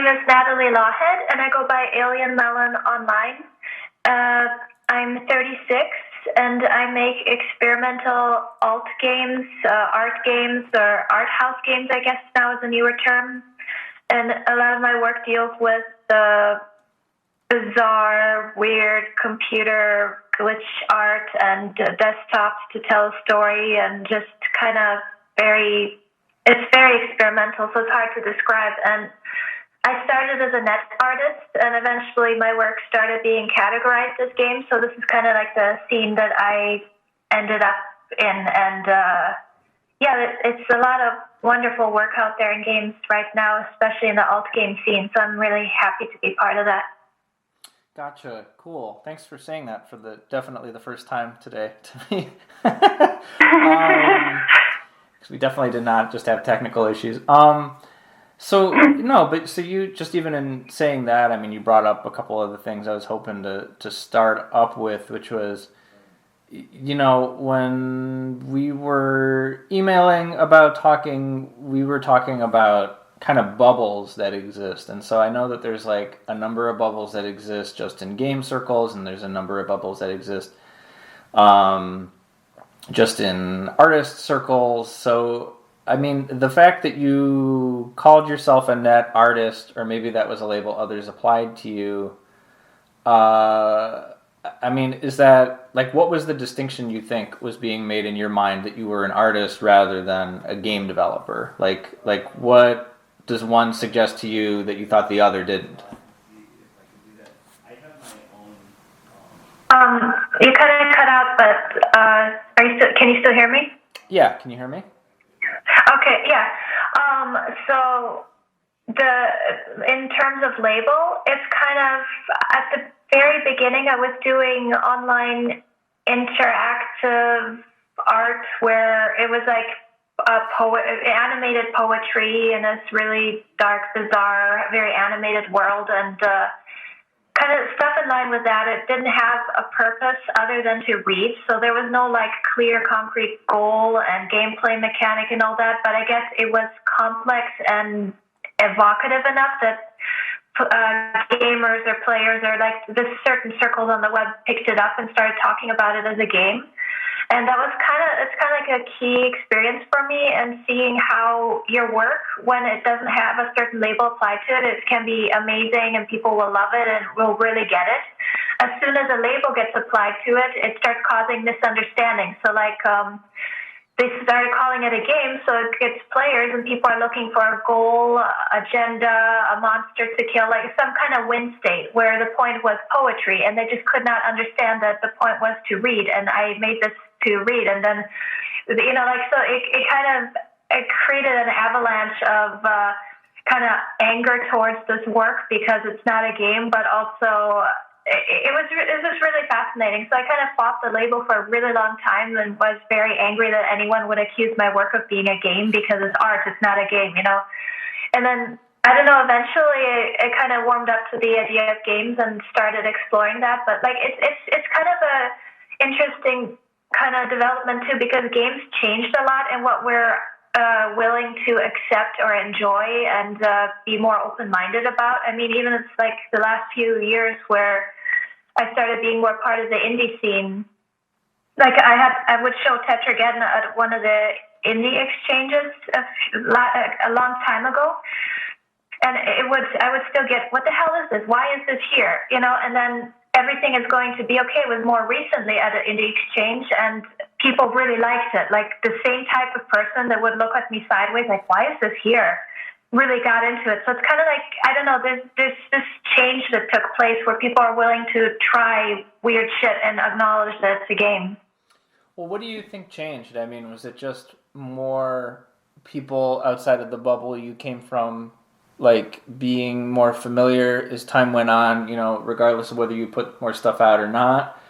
name is Nathalie Lawhead, and I go by Alien Melon online. I'm 36, and I make experimental alt games, art games, or art house games, I guess now is a newer term. And a lot of my work deals with the bizarre, weird computer glitch art and desktops to tell a story, and just kind of it's very experimental, so it's hard to describe. And I started as a net artist, and eventually my work started being categorized as games, so this is kind of like the scene that I ended up in. And it's a lot of wonderful work out there in games right now, especially in the alt game scene, so I'm really happy to be part of that. Gotcha. Cool. Thanks for saying that for definitely the first time today to me. We definitely did not just have technical issues. So you just, even in saying that, I mean, you brought up a couple of the things I was hoping to start up with, which was, when we were emailing about talking, we were talking about kind of bubbles that exist. And so I know that there's like a number of bubbles that exist just in game circles, and there's a number of bubbles that exist just in artist circles. So, I mean, the fact that you called yourself a net artist, or maybe that was a label others applied to you, I mean, is that, like, what was the distinction you think was being made in your mind that you were an artist rather than a game developer? Like what does one suggest to you that you thought the other didn't? You kind of cut out, but can you still hear me? Yeah, can you hear me? Okay, yeah. So in terms of label, it's kind of at the very beginning I was doing online interactive art where it was like animated poetry in this really dark, bizarre, very animated world, and kind of stuff in line with that. It didn't have a purpose other than to read, so there was no like clear, concrete goal and gameplay mechanic and all that, but I guess it was complex and evocative enough that gamers or players or like the certain circles on the web picked it up and started talking about it as a game. And that was it's kind of like a key experience for me, and seeing how your work, when it doesn't have a certain label applied to it, it can be amazing and people will love it and will really get it. As soon as a label gets applied to it, it starts causing misunderstanding. So like they started calling it a game, so it gets players and people are looking for a goal, agenda, a monster to kill, like some kind of win state where the point was poetry, and they just could not understand that the point was to read, and I made this to read. And then, so it created an avalanche of kind of anger towards this work because it's not a game, but also it was just really fascinating. So I kind of fought the label for a really long time and was very angry that anyone would accuse my work of being a game because it's art, it's not a game, And then, I don't know, eventually it kind of warmed up to the idea of games and started exploring that. But like it's kind of a interesting kind of development too, because games changed a lot in what we're willing to accept or enjoy and be more open-minded about. I mean, even it's like the last few years where I started being more part of the indie scene. Like I would show Tetrageddon at one of the indie exchanges a long time ago, and I would still get, what the hell is this? Why is this here? And then everything is going to be okay was more recently at an indie exchange, and people really liked it. Like the same type of person that would look at me sideways, like, why is this here? Really got into it. So it's kind of like, I don't know, there's this change that took place where people are willing to try weird shit and acknowledge that it's a game. Well, what do you think changed? I mean, was it just more people outside of the bubble you came from, like, being more familiar as time went on, regardless of whether you put more stuff out or not?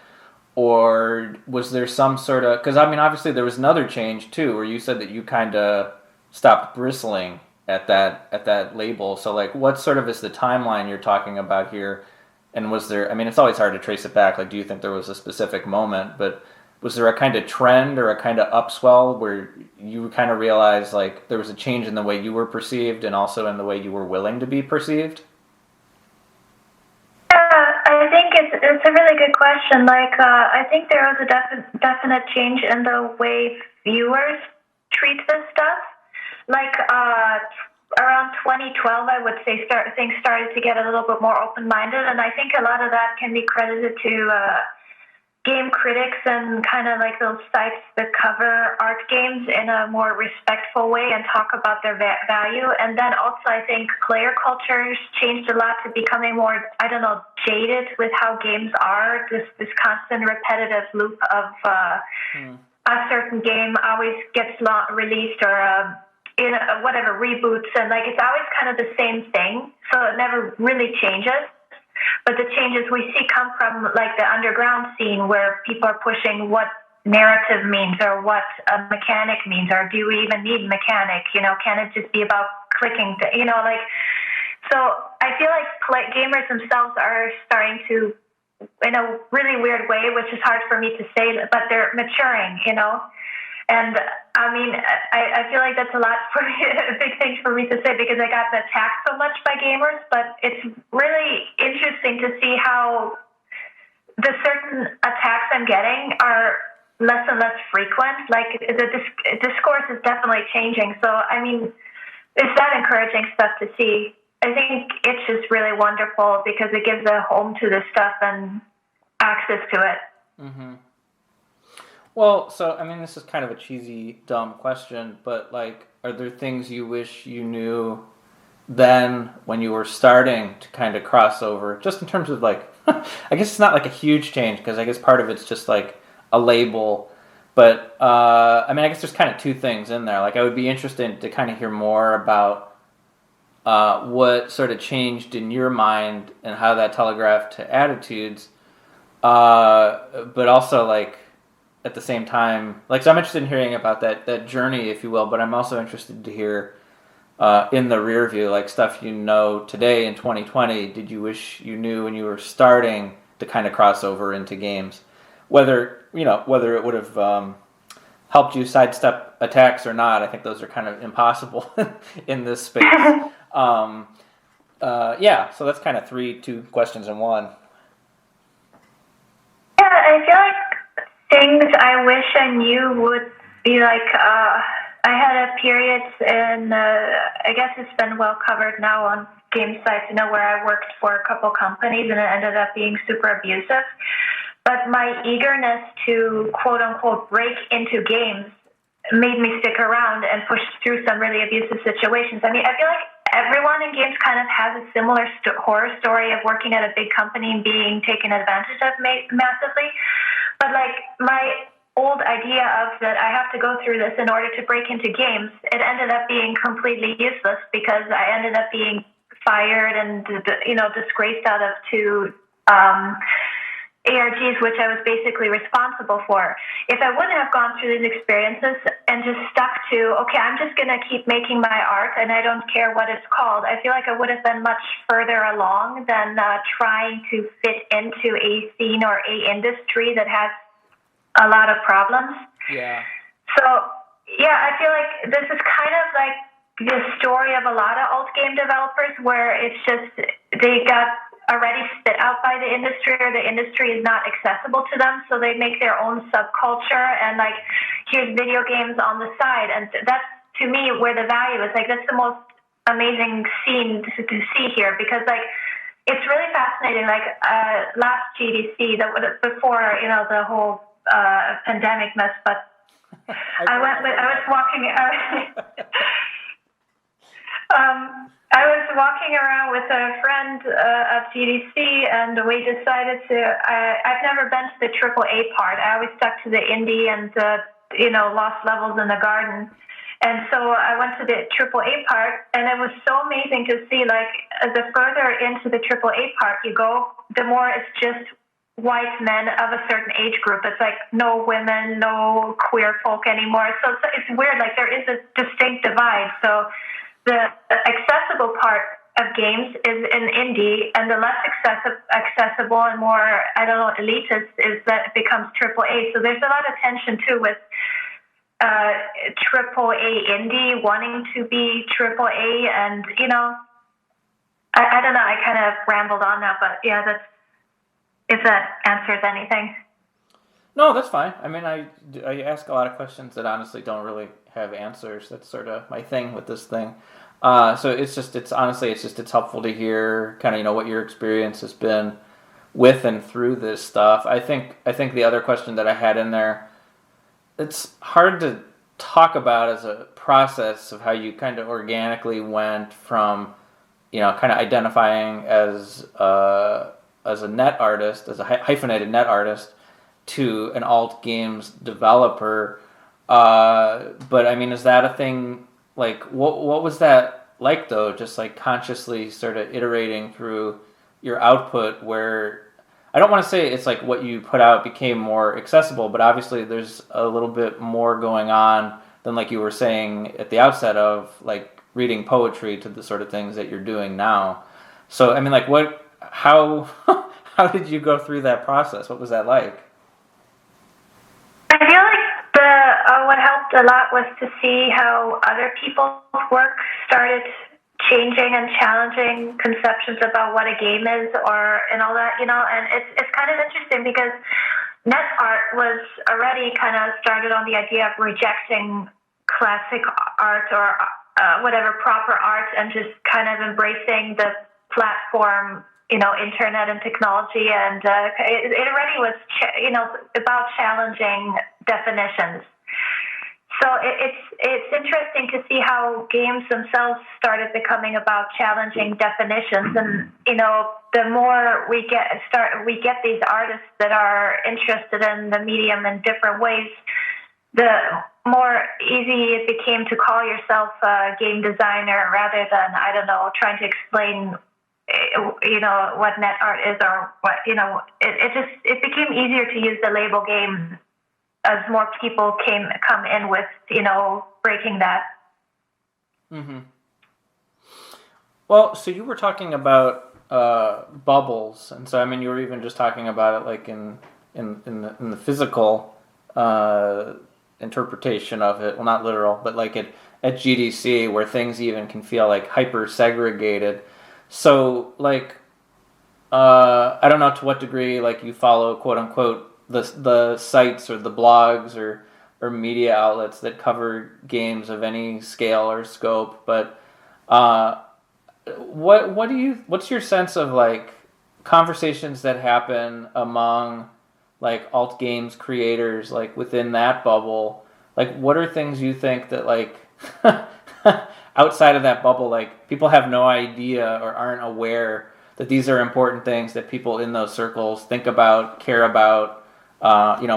Or was there some sort of... Because, I mean, obviously there was another change, too, where you said that you kind of stopped bristling at that label. So, like, what sort of is the timeline you're talking about here? And was there... I mean, it's always hard to trace it back. Like, do you think there was a specific moment? But was there a kind of trend or a kind of upswell where you kind of realized like there was a change in the way you were perceived and also in the way you were willing to be perceived? I think it's a really good question. Like, I think there was a definite change in the way viewers treat this stuff. Like, around 2012, I would say things started to get a little bit more open-minded, and I think a lot of that can be credited to game critics and kind of like those sites that cover art games in a more respectful way and talk about their value. And then also I think player culture changed a lot to becoming more, I don't know, jaded with how games are. This constant repetitive loop of a certain game always gets released or in whatever reboots, and like it's always kind of the same thing. So it never really changes. But the changes we see come from like the underground scene where people are pushing what narrative means or what a mechanic means, or do we even need mechanic? You know, can it just be about clicking? So I feel like gamers themselves are starting to, in a really weird way, which is hard for me to say, but they're maturing, And I mean, I feel like that's a big thing for me to say because I got attacked so much by gamers, but it's really interesting to see how the certain attacks I'm getting are less and less frequent. Like the discourse is definitely changing. So, I mean, it's that encouraging stuff to see. I think it's just really wonderful because it gives a home to this stuff and access to it. Mm-hmm. Well, so, I mean, this is kind of a cheesy, dumb question, but, like, are there things you wish you knew then when you were starting to kind of cross over? Just in terms of, like, I guess it's not, like, a huge change, because I guess part of it's just, like, a label. But, I mean, I guess there's kind of two things in there. Like, I would be interested to kind of hear more about what sort of changed in your mind and how that telegraphed to attitudes. But also, like, at the same time, like, so I'm interested in hearing about that journey, if you will, but I'm also interested to hear in the rear view, like stuff today in 2020, did you wish you knew when you were starting to kind of cross over into games? Whether it would have helped you sidestep attacks or not, I think those are kind of impossible in this space. So that's kind of two questions in one. Yeah, I feel like things I wish I knew would be like, I had a period I guess it's been well covered now on game sites, where I worked for a couple companies and it ended up being super abusive. But my eagerness to, quote unquote, break into games made me stick around and push through some really abusive situations. I mean, I feel like everyone in games kind of has a similar horror story of working at a big company and being taken advantage of massively. But like my old idea of that I have to go through this in order to break into games, it ended up being completely useless because I ended up being fired and disgraced out of two ARGs, which I was basically responsible for. If I wouldn't have gone through these experiences and just stuck to, okay, I'm just going to keep making my art and I don't care what it's called, I feel like I would have been much further along than trying to fit into a scene or a industry that has a lot of problems. Yeah. So, yeah, I feel like this is kind of like the story of a lot of alt game developers where it's just they got already spit out by the industry or the industry is not accessible to them, so they make their own subculture and like here's video games on the side, and that's to me where the value is. Like that's the most amazing scene to see here because like it's really fascinating. Like last GDC, before the whole pandemic mess, but I was walking around with a friend at GDC, and we decided to. I've never been to the AAA part. I always stuck to the indie and lost levels in the garden. And so I went to the AAA part, and it was so amazing to see. Like the further into the AAA part you go, the more it's just white men of a certain age group. It's like no women, no queer folk anymore. So it's weird. Like there is a distinct divide. So the accessible part of games is in indie, and the less accessible and more, I don't know, elitist is that it becomes triple A. So there's a lot of tension too with triple A indie wanting to be triple A, and I don't know. I kind of rambled on that, but yeah, that's if that answers anything. No, that's fine. I mean, I ask a lot of questions that honestly don't really have answers. That's sort of my thing with this thing. So it's helpful to hear kind of what your experience has been with and through this stuff. I think the other question that I had in there, it's hard to talk about as a process of how you kind of organically went from kind of identifying as a net artist, as a hyphenated net artist, to an alt games developer. But I mean, is that a thing? Like, what was that like though? Just like consciously sort of iterating through your output, where I don't want to say it's like what you put out became more accessible, but obviously there's a little bit more going on than, like you were saying at the outset, of like reading poetry to the sort of things that you're doing now. So I mean, like, how did you go through that process? What was that like? I feel like what helped a lot was to see how other people's work started changing and challenging conceptions about what a game is, and all that, and it's kind of interesting because net art was already kind of started on the idea of rejecting classic art or whatever proper art, and just kind of embracing the platform, internet and technology, and it already was, about challenging definitions. So it's interesting to see how games themselves started becoming about challenging definitions, and the more we get these artists that are interested in the medium in different ways, the more easy it became to call yourself a game designer rather than, I don't know, trying to explain what net art is, or what it became easier to use the label game as more people come in with breaking that. Mm-hmm. Well, so you were talking about bubbles, and so I mean you were even just talking about it like in the physical interpretation of it. Well, not literal, but like at GDC, where things even can feel like hyper segregated. So like I don't know to what degree like you follow quote unquote the sites or the blogs or media outlets that cover games of any scale or scope, but what's your sense of like conversations that happen among like alt games creators, like within that bubble? Like, what are things you think that like outside of that bubble, like people have no idea or aren't aware that these are important things that people in those circles think about, care about,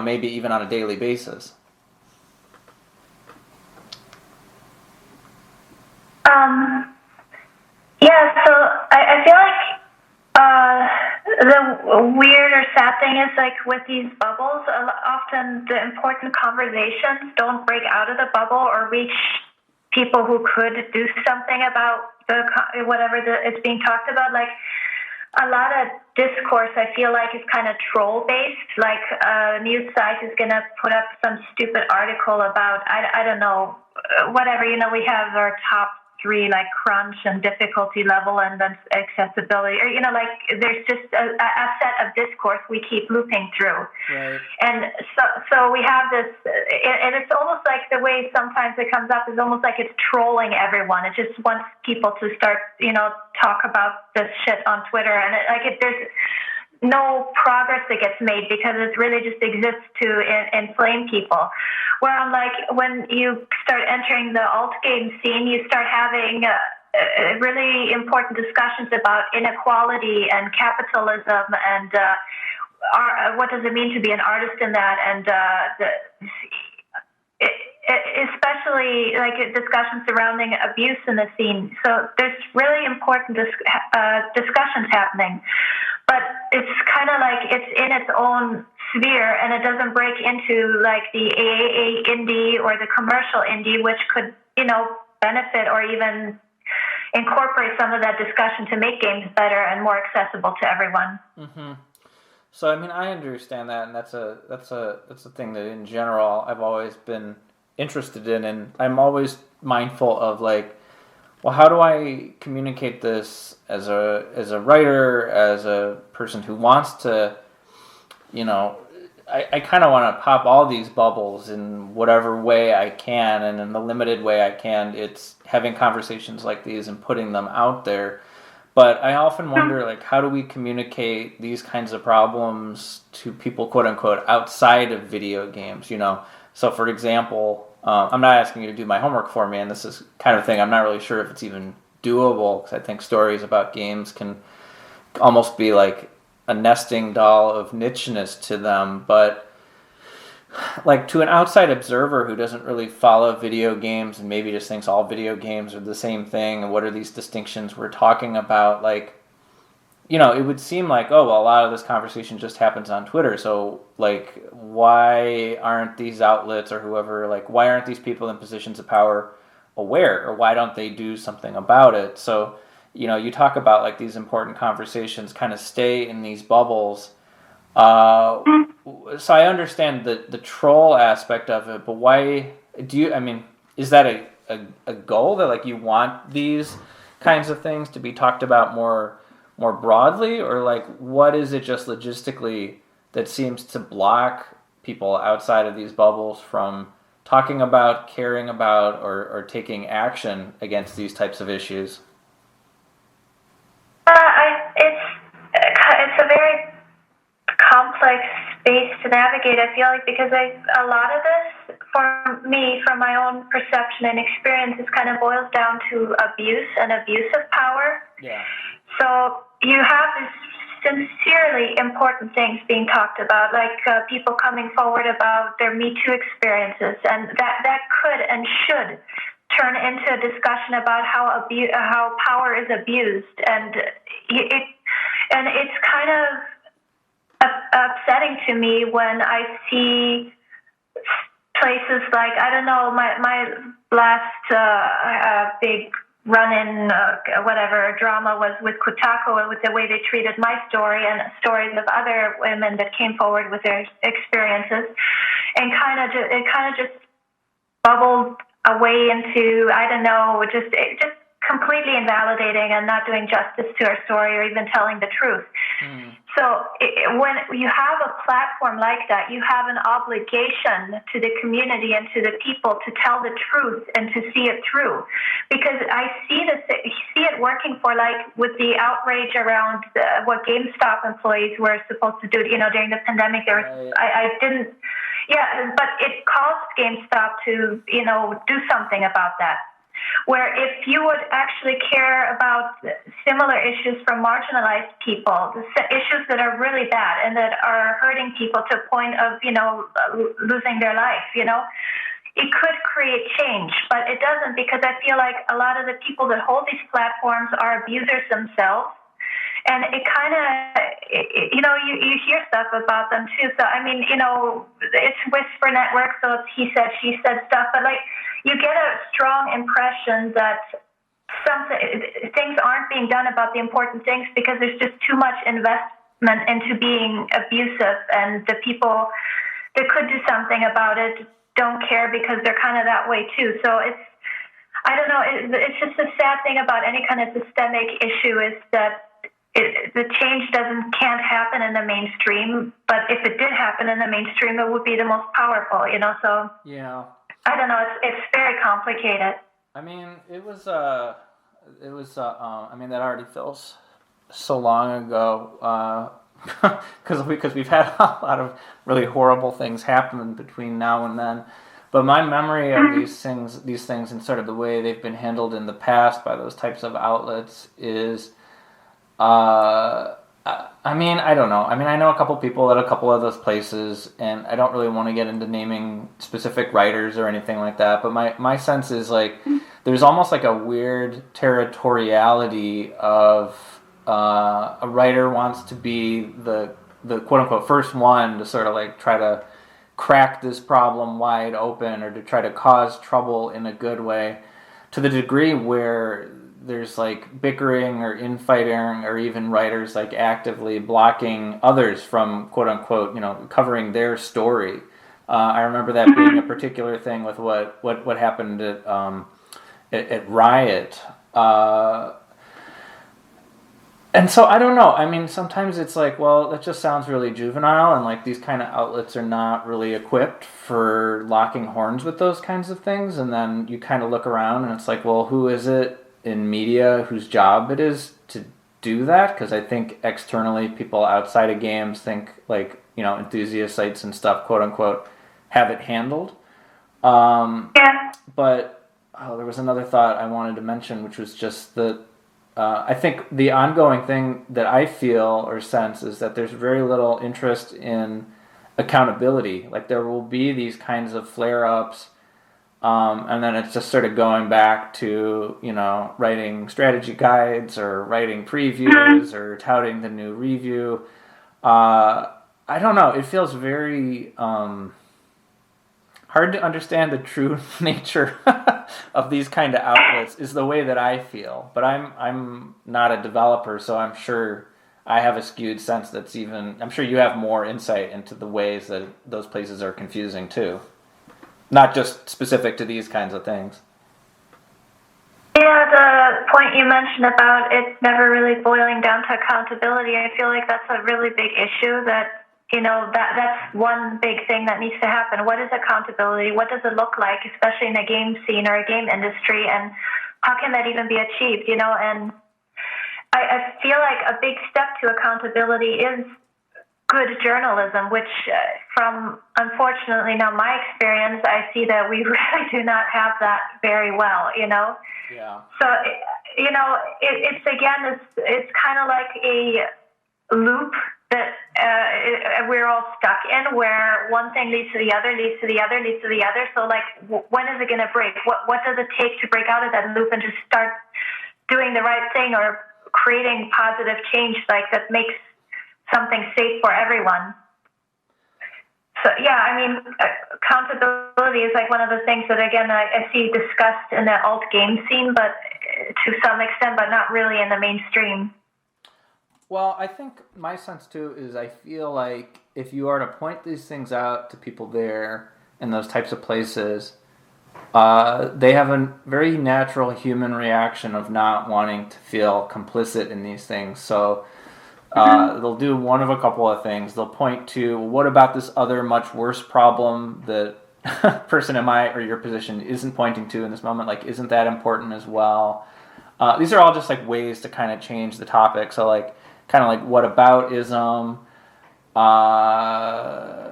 maybe even on a daily basis? Yeah, so I feel like the weird or sad thing is, like, with these bubbles, often the important conversations don't break out of the bubble or reach people who could do something about whatever is being talked about. Like, a lot of discourse, I feel like, is kind of troll-based. Like, a news site is going to put up some stupid article about, I don't know, whatever. We have our top 3, like crunch and difficulty level and then accessibility. Or, like, there's just a set of discourse we keep looping through. Right. And so we have this, and it's almost like the way sometimes it comes up is almost like it's trolling everyone. It just wants people to start, talk about this shit on Twitter. And there's no progress that gets made because it really just exists to inflame people. Where I'm like, when you start entering the alt game scene, you start having really important discussions about inequality and capitalism and what does it mean to be an artist in that, and especially like discussions surrounding abuse in the scene. So there's really important discussions happening. But it's kind of like it's in its own sphere, and it doesn't break into like the AAA indie or the commercial indie, which could, benefit or even incorporate some of that discussion to make games better and more accessible to everyone. Mm-hmm. So I mean, I understand that, and that's a thing that in general I've always been interested in, and I'm always mindful of like, well, how do I communicate this as a writer, as a person who wants to, I kind of want to pop all these bubbles in whatever way I can, and in the limited way I can, it's having conversations like these and putting them out there. But I often wonder, like, how do we communicate these kinds of problems to people, quote unquote, outside of video games? So for example, I'm not asking you to do my homework for me, and this is kind of thing I'm not really sure if it's even doable, because I think stories about games can almost be like a nesting doll of nicheness to them. But like to an outside observer who doesn't really follow video games and maybe just thinks all video games are the same thing and what are these distinctions we're talking about, like, it would seem like, oh, well, a lot of this conversation just happens on Twitter, so like why aren't these outlets or whoever, like, why aren't these people in positions of power aware, or why don't they do something about it? So you talk about like these important conversations kind of stay in these bubbles. So I understand the troll aspect of it, but why is that a goal that like you want these kinds of things to be talked about more broadly, or like what is it just logistically that seems to block people outside of these bubbles from talking about, caring about, or taking action against these types of issues? It's a very complex space to navigate, I feel like, because a lot of this, for me, from my own perception and experience, it kind of boils down to abuse and abuse of power. Yeah. So you have these sincerely important things being talked about, like people coming forward about their Me Too experiences, and that could and should turn into a discussion about how power is abused, and it's kind of upsetting to me when I see places like, I don't know, my last big run-in drama was with Kotaku, and with the way they treated my story and stories of other women that came forward with their experiences, and it kind of just bubbled away into, I don't know, just completely invalidating and not doing justice to our story or even telling the truth. So when you have a platform like that, you have an obligation to the community and to the people to tell the truth and to see it through. Because I see it working for, like, with the outrage around what GameStop employees were supposed to do, during the pandemic. But it caused GameStop to, do something about that. Where if you would actually care about similar issues from marginalized people, issues that are really bad and that are hurting people to a point of, losing their life, it could create change, but it doesn't, because I feel like a lot of the people that hold these platforms are abusers themselves. And it kind of, you hear stuff about them too. So, I mean, it's whisper network, so it's he said, she said stuff. But, like, you get a strong impression that things aren't being done about the important things because there's just too much investment into being abusive. And the people that could do something about it don't care because they're kind of that way too. So I don't know, it's just a sad thing about any kind of systemic issue is that the change can't happen in the mainstream, but if it did happen in the mainstream, it would be the most powerful, so. Yeah. I don't know, it's very complicated. I mean, that already feels so long ago, because we've had a lot of really horrible things happen between now and then. But my memory of these things and sort of the way they've been handled in the past by those types of outlets is, I don't know. I mean, I know a couple people at a couple of those places, and I don't really want to get into naming specific writers or anything like that, but my sense is, like, there's almost like a weird territoriality of a writer wants to be the quote-unquote first one to sort of, like, try to crack this problem wide open or to try to cause trouble in a good way, to the degree where there's like bickering or infighting, or even writers like actively blocking others from quote unquote, covering their story. I remember that being a particular thing with what happened at Riot. And so I don't know. I mean, sometimes it's like, well, that just sounds really juvenile, and like these kind of outlets are not really equipped for locking horns with those kinds of things. And then you kind of look around, and it's like, well, who is it in media whose job it is to do that? Because I think externally, people outside of games think like, enthusiast sites and stuff, quote unquote, have it handled. Yeah. But there was another thought I wanted to mention, which was just that. I think the ongoing thing that I feel or sense is that there's very little interest in accountability. Like there will be these kinds of flare-ups, and then it's just sort of going back to, writing strategy guides or writing previews or touting the new review. I don't know. It feels very hard to understand the true nature of these kind of outlets is the way that I feel. But I'm not a developer, so I'm sure I have a skewed sense I'm sure you have more insight into the ways that those places are confusing too. Not just specific to these kinds of things. Yeah, the point you mentioned about it never really boiling down to accountability, I feel like that's a really big issue that that's one big thing that needs to happen. What is accountability? What does it look like, especially in a game scene or a game industry? And how can that even be achieved? And I feel like a big step to accountability is good journalism, which from, unfortunately, now my experience, I see that we really do not have that very well, Yeah. So, it's kind of like a loop that we're all stuck in, where one thing leads to the other, leads to the other, leads to the other. So, like, when is it going to break? What does it take to break out of that loop and just start doing the right thing or creating positive change, like that makes something safe for everyone? So, yeah, I mean, accountability is like one of the things that, again, I see discussed in the alt game scene, but to some extent, but not really in the mainstream. Well, I think my sense too is I feel like if you are to point these things out to people there in those types of places, they have a very natural human reaction of not wanting to feel complicit in these things. So they'll do one of a couple of things. They'll point to, what about this other much worse problem that person in my or your position isn't pointing to in this moment? Like, isn't that important as well? These are all just like ways to kind of change the topic. So like, kind of like whataboutism,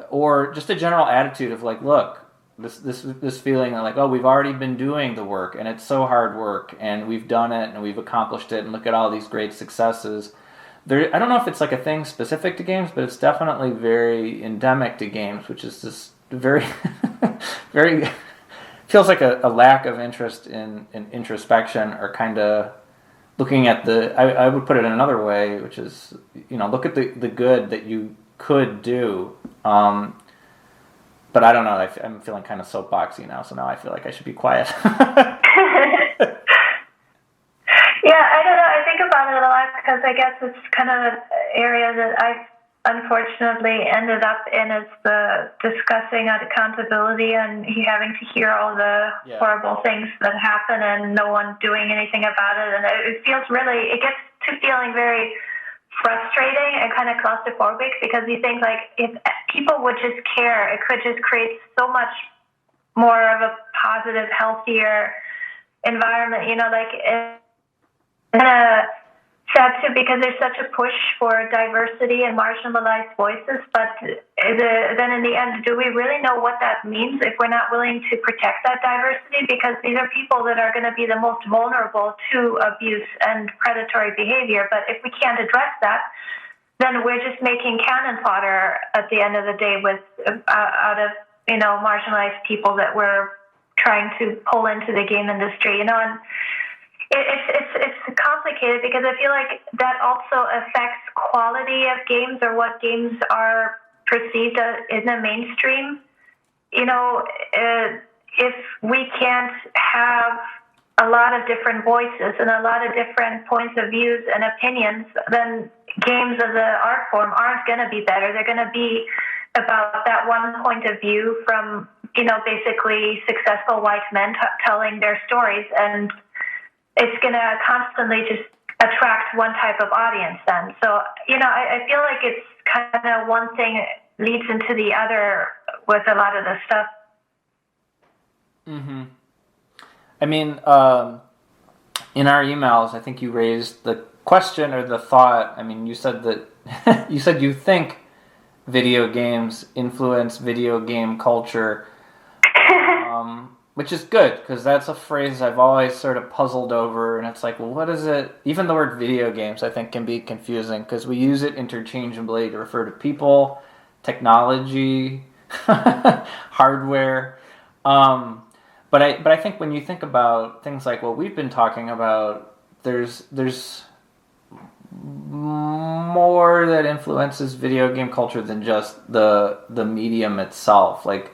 or just a general attitude of like, look, this feeling that like, oh, we've already been doing the work and it's so hard work and we've done it and we've accomplished it and look at all these great successes. I don't know if it's like a thing specific to games, but it's definitely very endemic to games, which is just very, very feels like a lack of interest in introspection, or kind of looking at I would put it in another way, which is, look at the good that you could do. But I don't know, I'm feeling kind of soapboxy now, so now I feel like I should be quiet. Yeah, I don't know. I think about it a lot because I guess it's kind of an area that I've unfortunately ended up in, is the discussing accountability and having to hear all the horrible things that happen and no one doing anything about it. And it gets to feeling very frustrating and kind of claustrophobic, because you think like if people would just care, it could just create so much more of a positive, healthier environment, sad too, because there's such a push for diversity and marginalized voices, but then in the end, do we really know what that means if we're not willing to protect that diversity? Because these are people that are going to be the most vulnerable to abuse and predatory behavior. But if we can't address that, then we're just making cannon fodder at the end of the day out of marginalized people that we're trying to pull into the game industry. And it's complicated, because I feel like that also affects quality of games, or what games are perceived as in the mainstream. If we can't have a lot of different voices and a lot of different points of views and opinions, then games as an art form aren't going to be better. They're going to be about that one point of view from, basically successful white men telling their stories, and it's going to constantly just attract one type of audience then. So, I feel like it's kind of one thing leads into the other with a lot of this stuff. Mm-hmm. I mean, in our emails, I think you raised the question or the thought. I mean, you said that you think video games influence video game culture, which is good, because that's a phrase I've always sort of puzzled over, and it's like, well, what is it? Even the word video games, I think, can be confusing, because we use it interchangeably to refer to people, technology, hardware. But I think when you think about things like what we've been talking about, there's more that influences video game culture than just the medium itself. Like,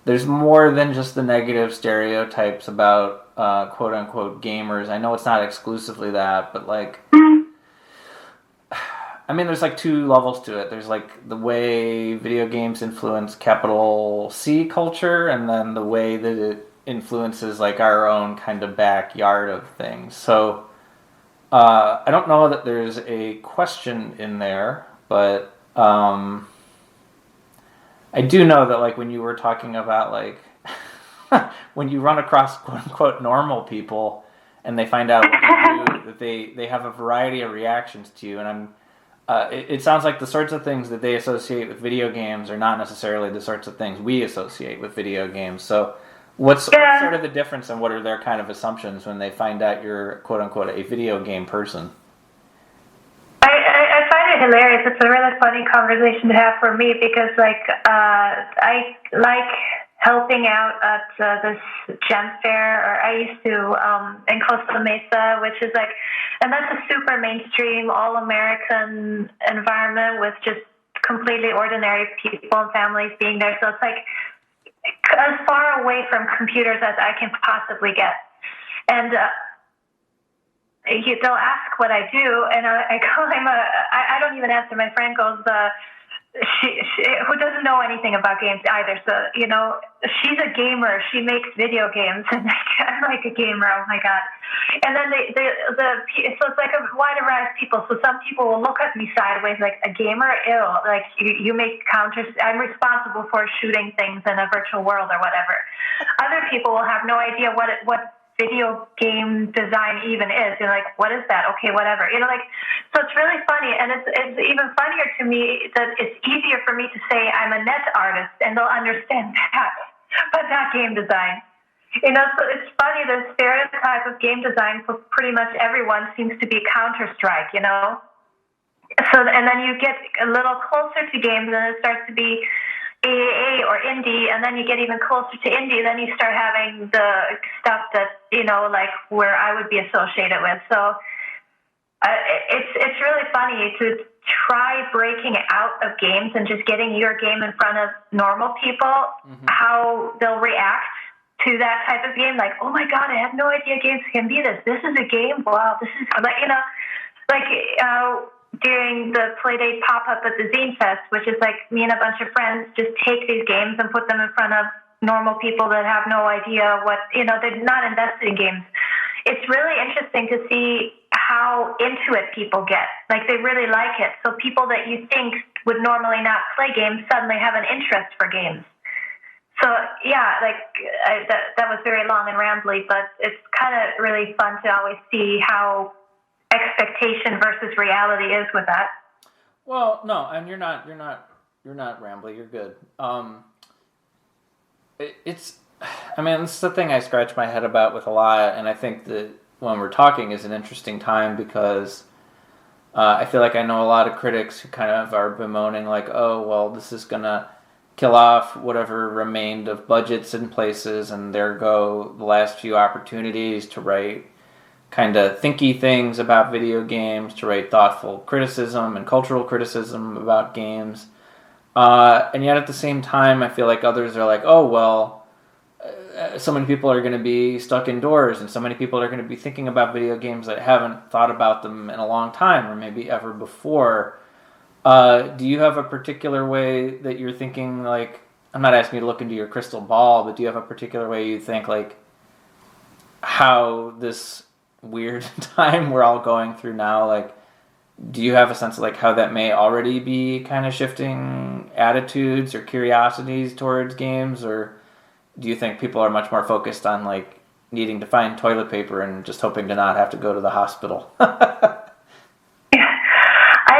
there's more than just the negative stereotypes about quote unquote gamers. I know it's not exclusively that, but like, I mean, there's like two levels to it. There's like the way video games influence capital C culture, and then the way that it influences like our own kind of backyard of things. So I don't know that there's a question in there, but I do know that like when you were talking about like when you run across quote unquote normal people and they find out what you do, that they have a variety of reactions to you, and it sounds like the sorts of things that they associate with video games are not necessarily the sorts of things we associate with video games. So what's sort of the difference, and what are their kind of assumptions when they find out you're quote unquote a video game person? I find it hilarious. It's a really funny conversation to have for me, because I like helping out at this gem fair, or I used to in Costa Mesa, which is like, and that's a super mainstream, all-American environment with just completely ordinary people and families being there. So it's like as far away from computers as I can possibly get. And they'll ask what I do, and I go, I don't even answer. My friend goes, she who doesn't know anything about games either. So, she's a gamer. She makes video games, and I'm like a gamer. Oh my God. And then so it's like a wide array of people. So some people will look at me sideways like, a gamer? Ew. Like, you make counters. I'm responsible for shooting things in a virtual world or whatever. Other people will have no idea what video game design even is. You're like, what is that? Okay, whatever. So it's really funny, and it's even funnier to me that it's easier for me to say I'm a net artist, and they'll understand that, but not game design. So it's funny, the stereotype of game design for pretty much everyone seems to be Counter-Strike, So, and then you get a little closer to games, and it starts to be AAA or indie, and then you get even closer to indie, then you start having the stuff that, like where I would be associated with. So it's really funny to try breaking out of games and just getting your game in front of normal people, mm-hmm. how they'll react to that type of game. Like, oh my God, I had no idea games can be this. This is a game? Wow, this is like, during the Playdate pop-up at the Zine Fest, which is like me and a bunch of friends just take these games and put them in front of normal people that have no idea what, they're not invested in games. It's really interesting to see how into it people get. Like, they really like it. So people that you think would normally not play games suddenly have an interest for games. So, yeah, that was very long and rambly, but it's kind of really fun to always see how expectation versus reality is with that. Well, no, and you're not rambly. You're good. It's the thing I scratch my head about with a lot, and I think that when we're talking is an interesting time, because I feel like I know a lot of critics who kind of are bemoaning like, oh, well, this is gonna kill off whatever remained of budgets in places, and there go the last few opportunities to write kind of thinky things about video games, to write thoughtful criticism and cultural criticism about games. And yet at the same time, I feel like others are like, oh, well, so many people are going to be stuck indoors, and so many people are going to be thinking about video games that haven't thought about them in a long time, or maybe ever before. Do you have a particular way that you're thinking, like, I'm not asking you to look into your crystal ball, but do you have a particular way you think, like, how this weird time we're all going through now, like, do you have a sense of, like, how that may already be kind of shifting attitudes or curiosities towards games, or do you think people are much more focused on, like, needing to find toilet paper and just hoping to not have to go to the hospital? I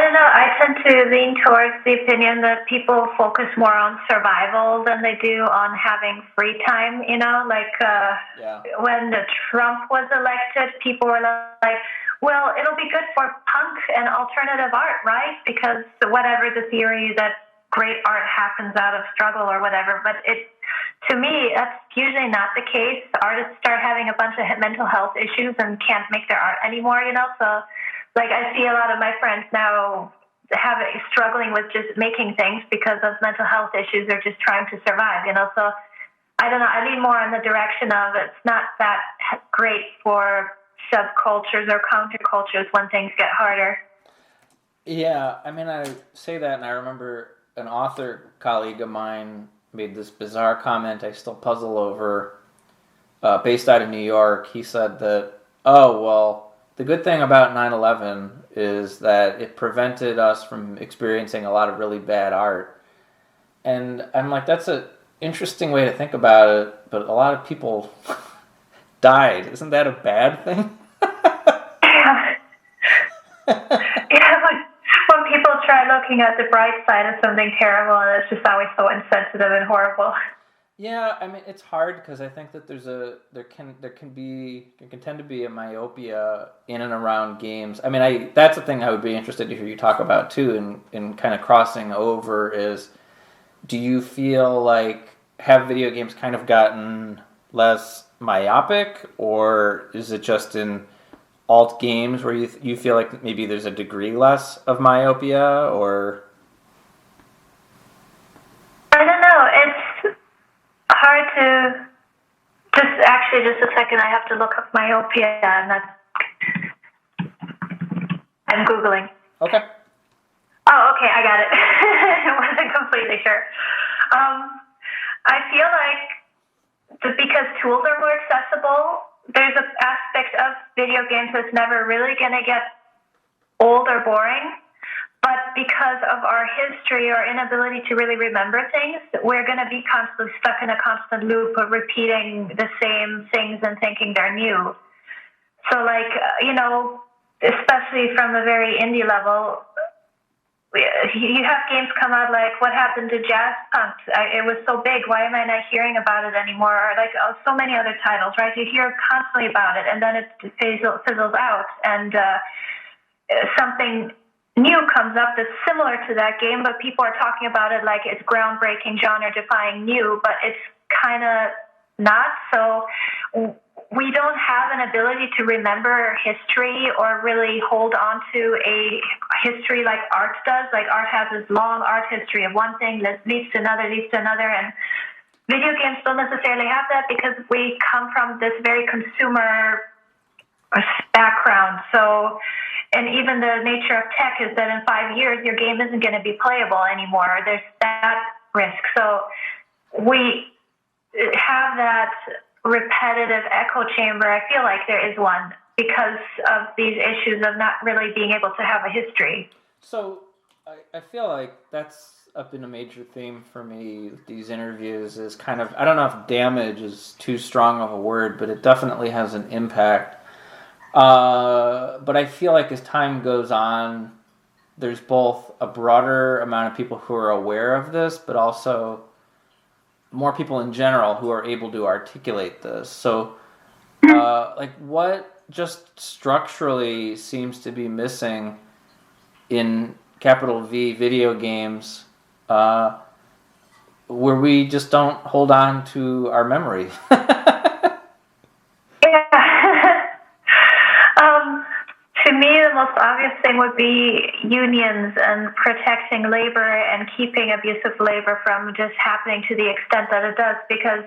don't know. I tend to lean towards the opinion that people focus more on survival than they do on having free time, you know? Like, when Trump was elected, people were like, well, it'll be good for punk and alternative art, right? Because whatever the theory that great art happens out of struggle or whatever. But to me, that's usually not the case. Artists start having a bunch of mental health issues and can't make their art anymore, you know? So, like, I see a lot of my friends now struggling with just making things because of mental health issues or just trying to survive, you know? So, I don't know. I lean more in the direction of it's not that great for subcultures or countercultures when things get harder. Yeah, I mean, I say that, and I remember an author colleague of mine made this bizarre comment I still puzzle over, based out of New York. He said that, oh, well, the good thing about 9/11 is that it prevented us from experiencing a lot of really bad art. And I'm like, that's an interesting way to think about it, but a lot of people died. Isn't that a bad thing? Yeah, when people try looking at the bright side of something terrible, and it's just always so insensitive and horrible. Yeah, I mean, it's hard because I think that there can tend to be a myopia in and around games. I mean, that's the thing I would be interested to hear you talk about too, in kind of crossing over is, do you feel like have video games kind of gotten less myopic, or is it just in alt games where you feel like maybe there's a degree less of myopia, or? I don't know. It's hard to just a second. I have to look up myopia, and I'm Googling. Okay. Oh, okay, I got it. I wasn't completely sure. I feel like because tools are more accessible, there's an aspect of video games that's never really going to get old or boring. But because of our history or inability to really remember things, we're going to be constantly stuck in a constant loop of repeating the same things and thinking they're new. So, like, you know, especially from a very indie level, you have games come out like What Happened to Jazz Punk? It was so big. Why am I not hearing about it anymore? Or like so many other titles, right? You hear constantly about it, and then it fizzles out, and something new comes up that's similar to that game, but people are talking about it like it's groundbreaking, genre-defying new, but it's kind of not. So we don't have an ability to remember history or really hold on to a history like art does. Like art has this long art history of one thing that leads to another, and video games don't necessarily have that because we come from this very consumer background. So, and even the nature of tech is that in 5 years, your game isn't going to be playable anymore. There's that risk. So we have that repetitive echo chamber. I feel like there is one because of these issues of not really being able to have a history. So I feel like that's been a major theme for me with these interviews is kind of, I don't know if damage is too strong of a word, but it definitely has an impact. But I feel like as time goes on, there's both a broader amount of people who are aware of this, but also more people in general who are able to articulate this. So, like, what just structurally seems to be missing in capital V video games, where we just don't hold on to our memory? To me, the most obvious thing would be unions and protecting labor and keeping abusive labor from just happening to the extent that it does. Because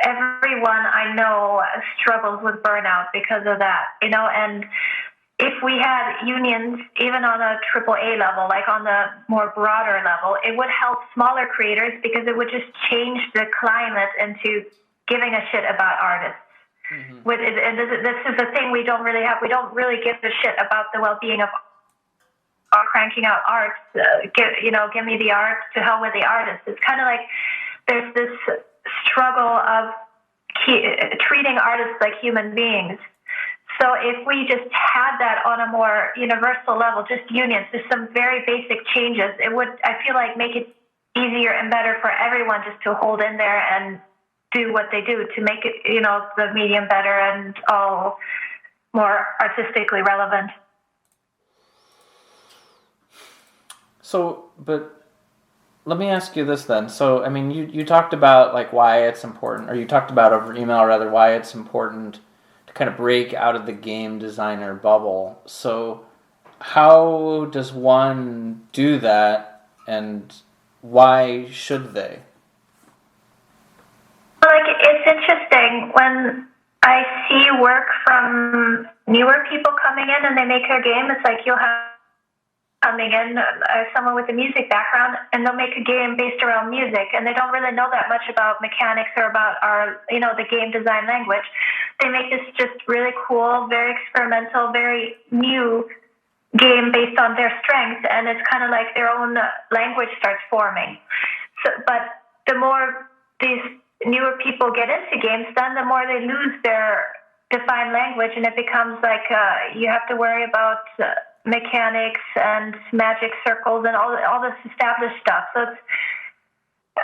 everyone I know struggles with burnout because of that, and if we had unions, even on a triple A level, like on the more broader level, it would help smaller creators because it would just change the climate into giving a shit about artists. Mm-hmm. And this is the thing we don't really have. We don't really give a shit about the well-being of cranking out art. Give me the art, to hell with the artist. It's kind of like there's this struggle of treating artists like human beings. So if we just had that on a more universal level, just unions, just some very basic changes, it would, I feel like, make it easier and better for everyone just to hold in there and do what they do to make it, the medium better and all more artistically relevant. So, but let me ask you this then. So, I mean, you talked about like why it's important, or you talked about over email rather, why it's important to kind of break out of the game designer bubble. So, how does one do that, and why should they? Like, it's interesting when I see work from newer people coming in and they make their game. It's like you'll have coming in someone with a music background, and they'll make a game based around music, and they don't really know that much about mechanics or about the game design language. They make this just really cool, very experimental, very new game based on their strengths, and it's kind of like their own language starts forming. So, but the more these newer people get into games, then the more they lose their defined language, and it becomes like you have to worry about mechanics and magic circles and all this established stuff. So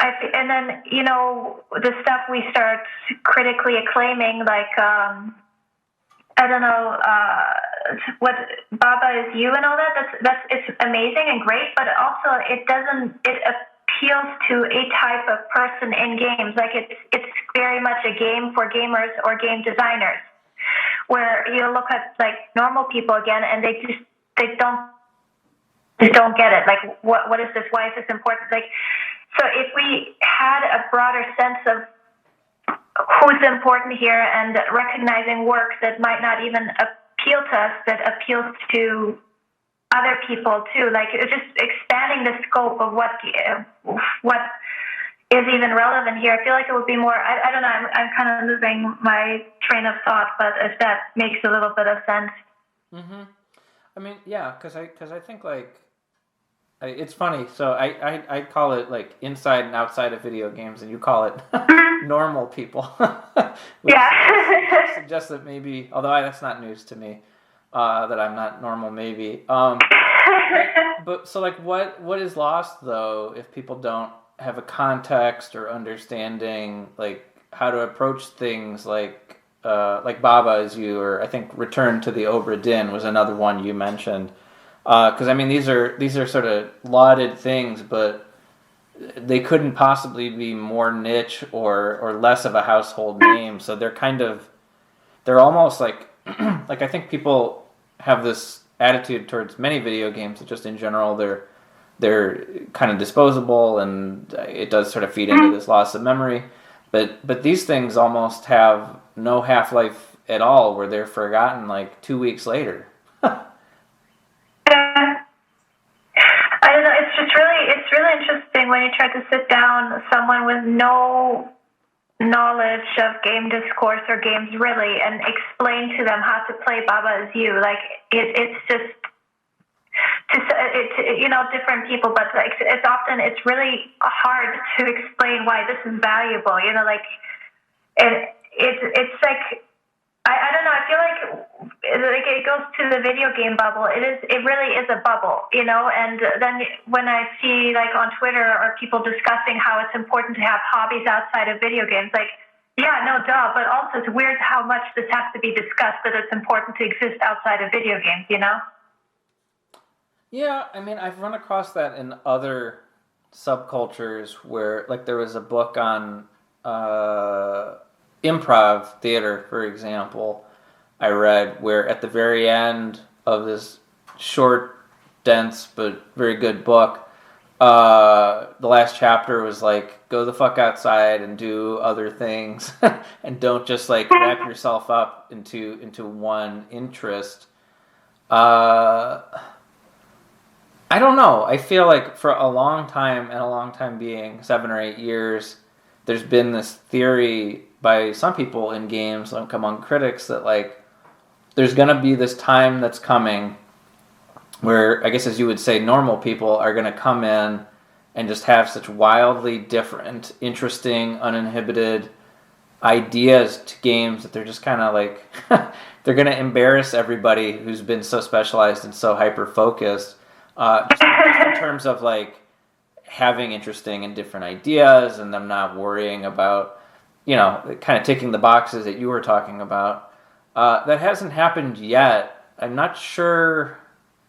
and then the stuff we start critically acclaiming, like what Baba Is You and all that. It's amazing and great, but also it appeals to a type of person in games. Like it's very much a game for gamers or game designers, where you look at like normal people again, and they don't get it. Like, what is this? Why is this important? Like, so if we had a broader sense of who's important here and recognizing work that might not even appeal to us, that appeals to other people too, like just expanding the scope of what is even relevant here. I feel like it would be more, I don't know, I'm kind of losing my train of thought, but if that makes a little bit of sense. Mm-hmm. I mean, yeah, because I think like it's funny. So I call it like inside and outside of video games, and you call it normal people. Which suggests that maybe, although that's not news to me, that I'm not normal. Maybe. But so like, what is lost though if people don't have a context or understanding like how to approach things like Baba Is You, or I think Return to the Obra Dinn was another one you mentioned. Because I mean, these are sort of lauded things, but they couldn't possibly be more niche or less of a household name. So they're almost like like I think people have this attitude towards many video games that just in general they're kind of disposable, and it does sort of feed into this loss of memory. But these things almost have no half-life at all, where they're forgotten like 2 weeks later. I don't know. It's really interesting when you try to sit down someone with no knowledge of game discourse or games really, and explain to them how to play Baba Is You. Like it's just different people, but it's really hard to explain why this is valuable. Like it's like I don't know. I feel like it goes to the video game bubble. It really is a bubble, And then when I see like on Twitter or people discussing how it's important to have hobbies outside of video games, like yeah, no duh. But also it's weird how much this has to be discussed, that it's important to exist outside of video games, Yeah, I mean, I've run across that in other subcultures where, like, there was a book on improv theater, for example, I read, where at the very end of this short, dense, but very good book, the last chapter was like, go the fuck outside and do other things, and don't just like wrap yourself up into one interest. I don't know. I feel like for a long time, and a long time being 7 or 8 years, there's been this theory by some people in games, like among critics, that like there's gonna be this time that's coming where, I guess as you would say, normal people are gonna come in and just have such wildly different, interesting, uninhibited ideas to games that they're just kind of like they're gonna embarrass everybody who's been so specialized and so hyper focused. Just in terms of like having interesting and different ideas, and them not worrying about, kind of ticking the boxes that you were talking about. That hasn't happened yet. I'm not sure.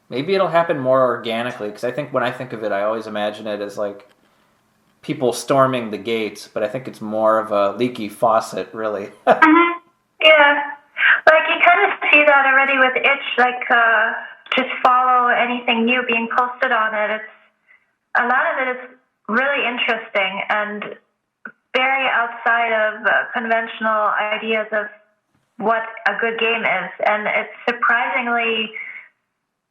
Maybe it'll happen more organically, because I think when I think of it, I always imagine it as like people storming the gates, but I think it's more of a leaky faucet, really. Yeah. Like, you kind of see that already with Itch, like, just follow anything new being posted on it. A lot of it is really interesting and very outside of conventional ideas of what a good game is, and it's surprisingly,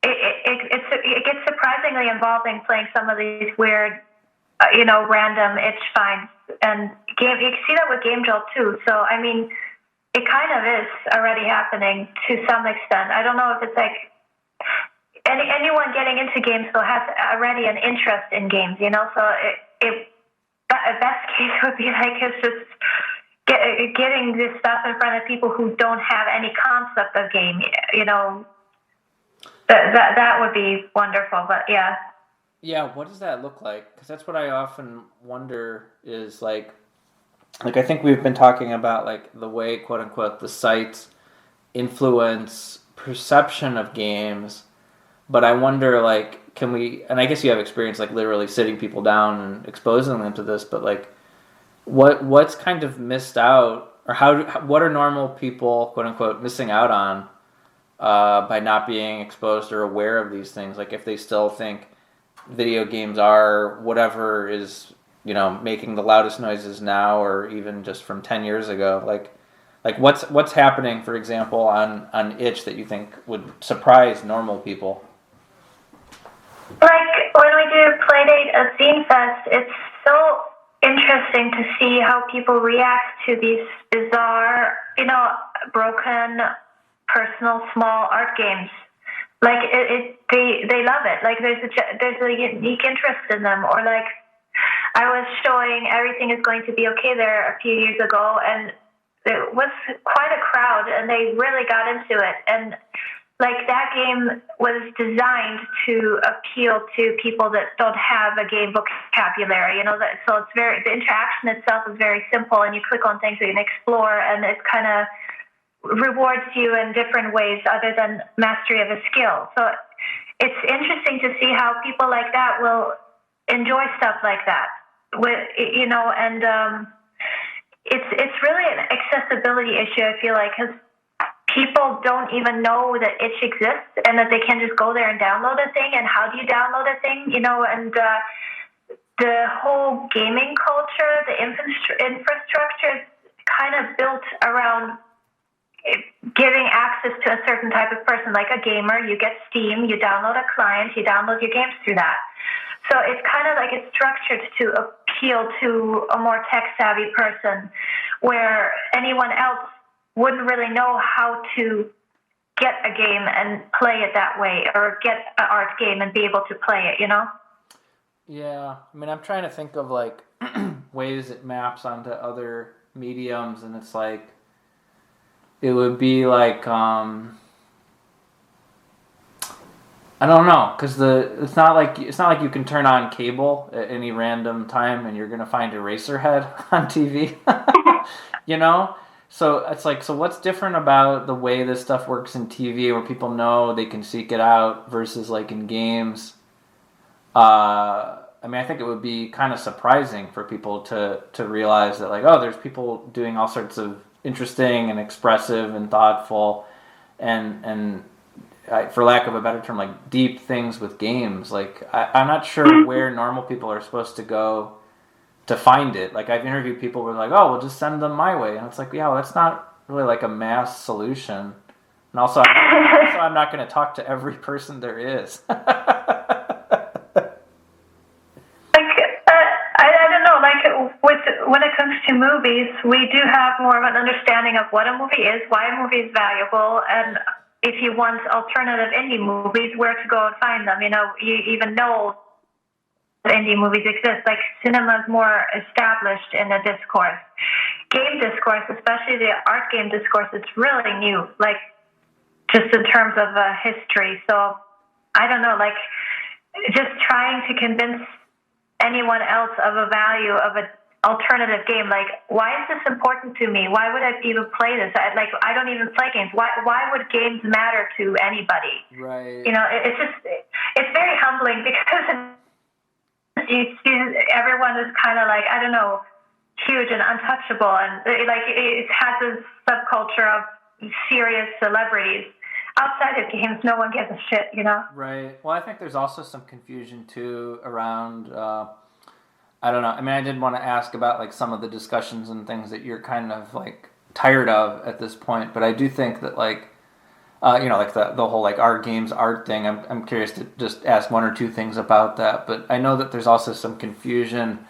it gets surprisingly involving playing some of these weird, random itch finds, and game. You can see that with Game Jolt too. So I mean, it kind of is already happening to some extent. I don't know if it's like anyone getting into games though has already an interest in games, So a best case would be like it's just getting this stuff in front of people who don't have any concept of game, That would be wonderful, but yeah. Yeah, what does that look like? Because that's what I often wonder is like I think we've been talking about like the way, quote unquote, the sites influence perception of games, but I wonder like, can we, and I guess you have experience like literally sitting people down and exposing them to this, but like what's kind of missed out, or what are normal people, quote unquote, missing out on by not being exposed or aware of these things? Like if they still think video games are whatever is, making the loudest noises now, or even just from 10 years ago, like what's happening, for example, on Itch that you think would surprise normal people? Like when we do Playdate at Zine Fest, it's so interesting to see how people react to these bizarre, broken, personal, small art games. Like they love it. Like there's a unique interest in them. Or like I was showing Everything Is Going to Be Okay there a few years ago, and it was quite a crowd, and they really got into it. And like that game was designed to appeal to people that don't have a game vocabulary, so it's the interaction itself is very simple, and you click on things you can explore, and it kind of rewards you in different ways other than mastery of a skill. So it's interesting to see how people like that will enjoy stuff like that, and it's really an accessibility issue, I feel like, because people don't even know that Itch exists and that they can just go there and download a thing. And how do you download a thing? And the whole gaming culture, the infrastructure is kind of built around giving access to a certain type of person. Like a gamer, you get Steam, you download a client, you download your games through that. So it's kind of like it's structured to appeal to a more tech-savvy person, where anyone else wouldn't really know how to get a game and play it that way, or get an art game and be able to play it, Yeah, I mean, I'm trying to think of like ways it maps onto other mediums, and it's like it would be like I don't know, because it's not like you can turn on cable at any random time and you're gonna find Eraserhead on TV, So it's like, so what's different about the way this stuff works in TV, where people know they can seek it out, versus like in games? I think it would be kind of surprising for people to realize that, like, oh, there's people doing all sorts of interesting and expressive and thoughtful and for lack of a better term, like deep things with games. Like I'm not sure where normal people are supposed to go to find it. Like I've interviewed people who are like, oh, we'll just send them my way, and it's like, yeah, well, that's not really like a mass solution. And also I'm not going to talk to every person there is. I don't know, when it comes to movies, we do have more of an understanding of what a movie is, why a movie is valuable, and if you want alternative indie movies, where to go and find them. You even know indie movies exist. Like, cinema is more established in the discourse. Game discourse, especially the art game discourse, it's really new, like, just in terms of history. So, I don't know, like, just trying to convince anyone else of a value of an alternative game. Like, why is this important to me? Why would I even play this? I don't even play games. Why would games matter to anybody? Right. It's very humbling, because you see everyone is kind of like, I don't know, huge and untouchable, and it has this subculture of serious celebrities. Outside of games, no one gives a shit, Right. Well, I think there's also some confusion too around. I don't know. I mean, I did want to ask about like some of the discussions and things that you're kind of like tired of at this point, but I do think that like, like the whole like our games art thing. I'm curious to just ask one or two things about that, but I know that there's also some confusion,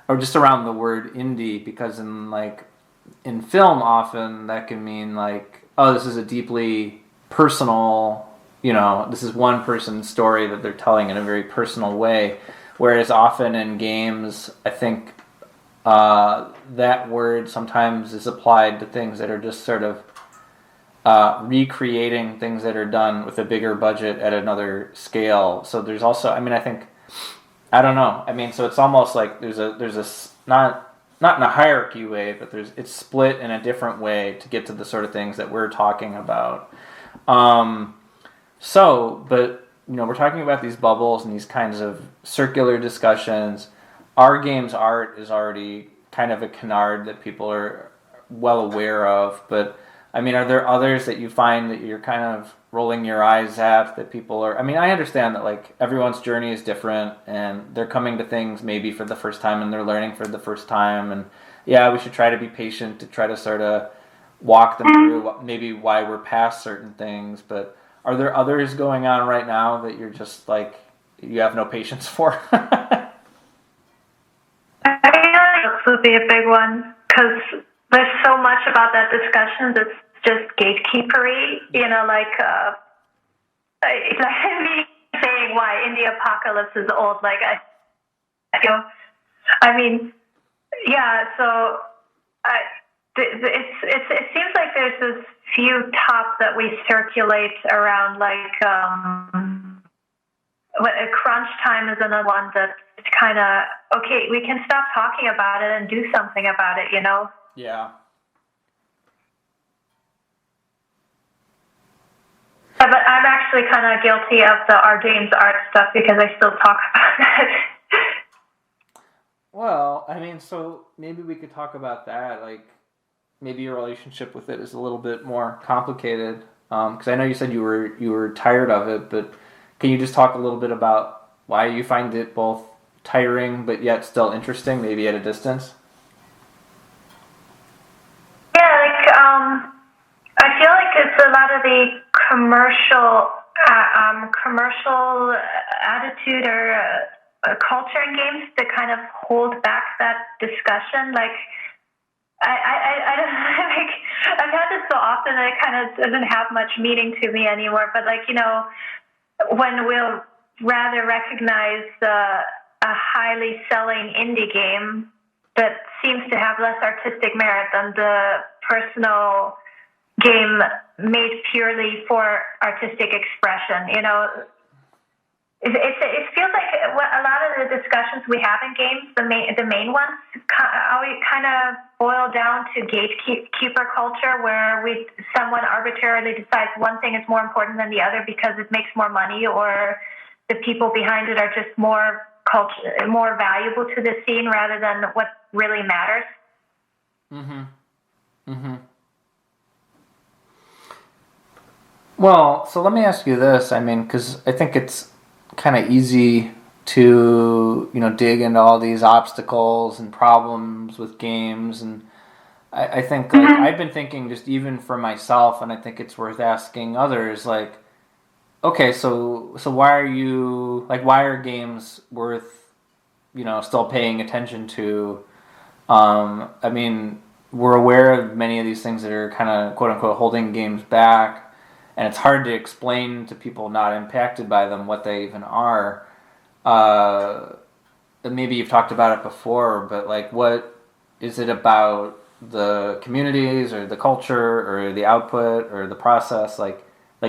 or just around the word indie, because in film often that can mean like, oh, this is a deeply personal, this is one person's story that they're telling in a very personal way. Whereas often in games, I think that word sometimes is applied to things that are just sort of recreating things that are done with a bigger budget at another scale. So there's also, I mean, I don't know. I mean, so it's almost like there's a not in a hierarchy way, but it's split in a different way to get to the sort of things that we're talking about. But we're talking about these bubbles and these kinds of circular discussions. Our game's art is already kind of a canard that people are well aware of, but I mean, are there others that you find that you're kind of rolling your eyes at, that people are, I mean, I understand that like everyone's journey is different and they're coming to things maybe for the first time and they're learning for the first time, and yeah, we should try to be patient to try to sort of walk them through maybe why we're past certain things, but are there others going on right now that you're just like, you have no patience for? I think this would be a big one, because there's so much about that discussion that's just gatekeepery, me saying why indie apocalypse is old, like it seems like there's this few tops that we circulate around, crunch time is another one that's kind of, okay, we can stop talking about it and do something about it, Yeah. But I'm actually kind of guilty of the our games art stuff, because I still talk about it. Well, I mean, so maybe we could talk about that. Like, maybe your relationship with it is a little bit more complicated. Because I know you said you were tired of it, but can you just talk a little bit about why you find it both tiring but yet still interesting, maybe at a distance? Yeah, I feel like it's a lot of the commercial attitude or culture in games that kind of hold back that discussion. Like, I don't like, I've had this so often that it kind of doesn't have much meaning to me anymore. But when we'll rather recognize a highly selling indie game that seems to have less artistic merit than the personal game made purely for artistic expression, It feels like a lot of the discussions we have in games, the main ones, always kind of boil down to gatekeeper culture, where someone arbitrarily decides one thing is more important than the other because it makes more money, or the people behind it are just more valuable to the scene rather than what really matters. Well, so let me ask you this. I mean, because I think it's kind of easy to, dig into all these obstacles and problems with games. And I think, like, Mm-hmm. I've been thinking just even for myself, and I think it's worth asking others, like, okay, so why are games worth, still paying attention to? I mean, we're aware of many of these things that are kind of quote unquote holding games back, and it's hard to explain to people not impacted by them what they even are. Uh, Maybe you've talked about it before, but like, what is it about the communities or the culture or the output or the process? Like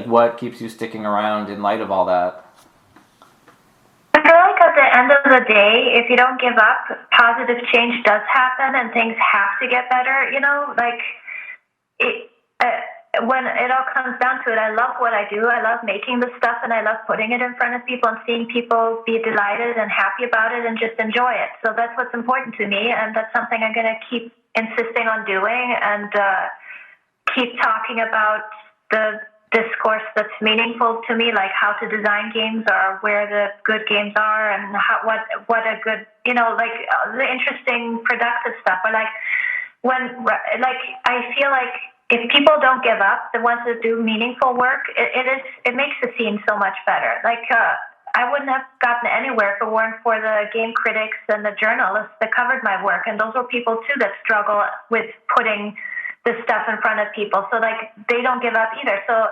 what keeps you sticking around in light of all that? I feel like at the end of the day, if you don't give up, positive change does happen and things have to get better. Like it, when it all comes down to it, I love what I do. I love making the stuff and I love putting it in front of people and seeing people be delighted and happy about it and just enjoy it. So that's what's important to me. And that's something I'm going to keep insisting on doing and keep talking about the discourse that's meaningful to me, like how to design games or where the good games are and what a good, like the interesting productive stuff. Or like like I feel like if people don't give up, the ones that do meaningful work, it makes the scene so much better. Like I wouldn't have gotten anywhere if it weren't for the game critics and the journalists that covered my work, and those were people too that struggle with putting this stuff in front of people. So like they don't give up either. So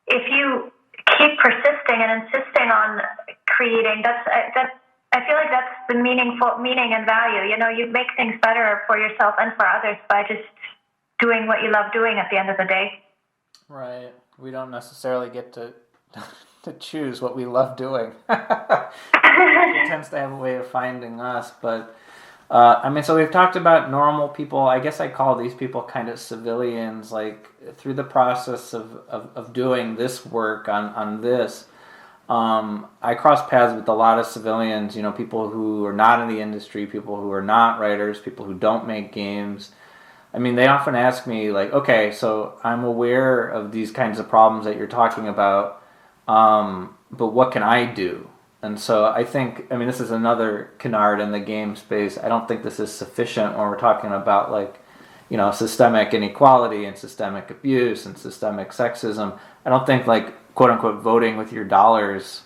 if you keep persisting and insisting on creating, that I feel like that's the meaning and value. You make things better for yourself and for others by just doing what you love doing at the end of the day. Right. We don't necessarily get to to choose what we love doing. It tends to have a way of finding us, but I mean, so we've talked about normal people. I guess I call these people kind of civilians. Like through the process of doing this work on this, I cross paths with a lot of civilians. People who are not in the industry, people who are not writers, people who don't make games. I mean, they often ask me, like, okay, so I'm aware of these kinds of problems that you're talking about, but what can I do? And so I think, I mean, this is another canard in the game space. I don't think this is sufficient when we're talking about, like, systemic inequality and systemic abuse and systemic sexism. I don't think, like, quote unquote, voting with your dollars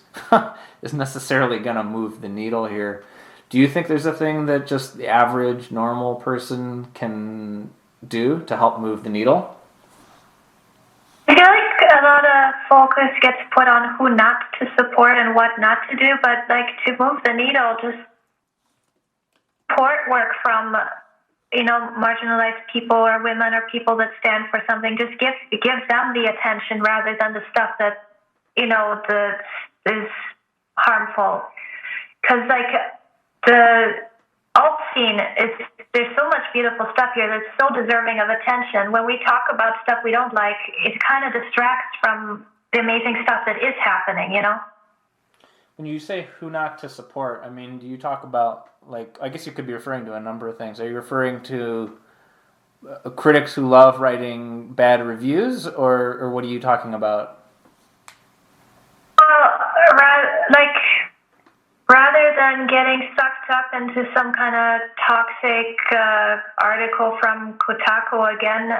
is necessarily going to move the needle here. Do you think there's a thing that just the average normal person can do to help move the needle? I feel like a lot of focus gets put on who not to support and what not to do, but like to move the needle, just support work from marginalized people or women or people that stand for something. Just give them the attention rather than the stuff that is harmful. Because like the alt scene there's so much beautiful stuff here that's so deserving of attention. When we talk about stuff we don't like, it kind of distracts from the amazing stuff that is happening. When you say who not to support, I mean, do you talk about, like, I guess you could be referring to a number of things. Are you referring to critics who love writing bad reviews, or what are you talking about? Rather than getting sucked up into some kind of toxic article from Kotaku again,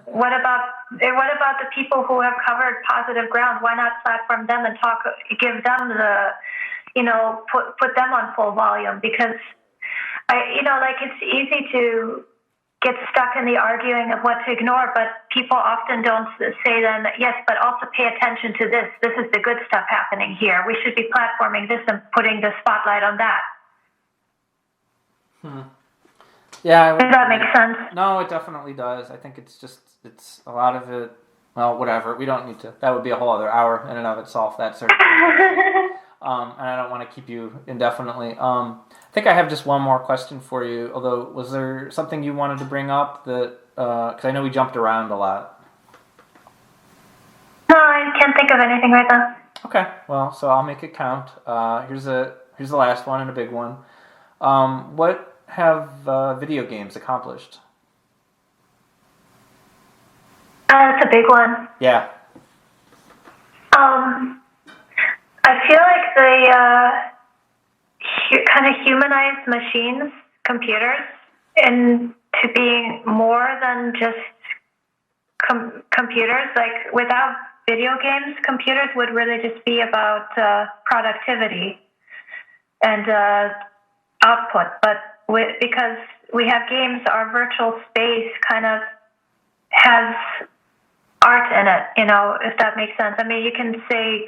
what about the people who have covered positive ground? Why not platform them and give them put them on full volume? Because it's easy to get stuck in the arguing of what to ignore, but people often don't say then, yes, but also pay attention to this. This is the good stuff happening here. We should be platforming this and putting the spotlight on that. Yeah. Does that make sense? No, it definitely does. I think it's a lot of it, well, whatever. We don't need to. That would be a whole other hour in and of itself, that sort of thing. And I don't want to keep you indefinitely. I think I have just one more question for you. Although, was there something you wanted to bring up that? Because I know we jumped around a lot. No, I can't think of anything right now. Okay, well, so I'll make it count. Here's the last one and a big one. What have video games accomplished? That's a big one. Yeah. Um, I feel like they kind of humanized machines, computers, into being more than just computers. Like without video games, computers would really just be about productivity and output. But because we have games, our virtual space kind of has art in it, if that makes sense. I mean, you can say,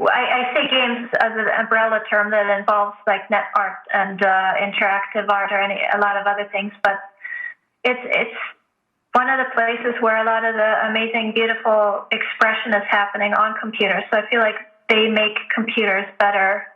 I say games as an umbrella term that involves like net art and interactive art or a lot of other things, but it's one of the places where a lot of the amazing, beautiful expression is happening on computers. So I feel like they make computers better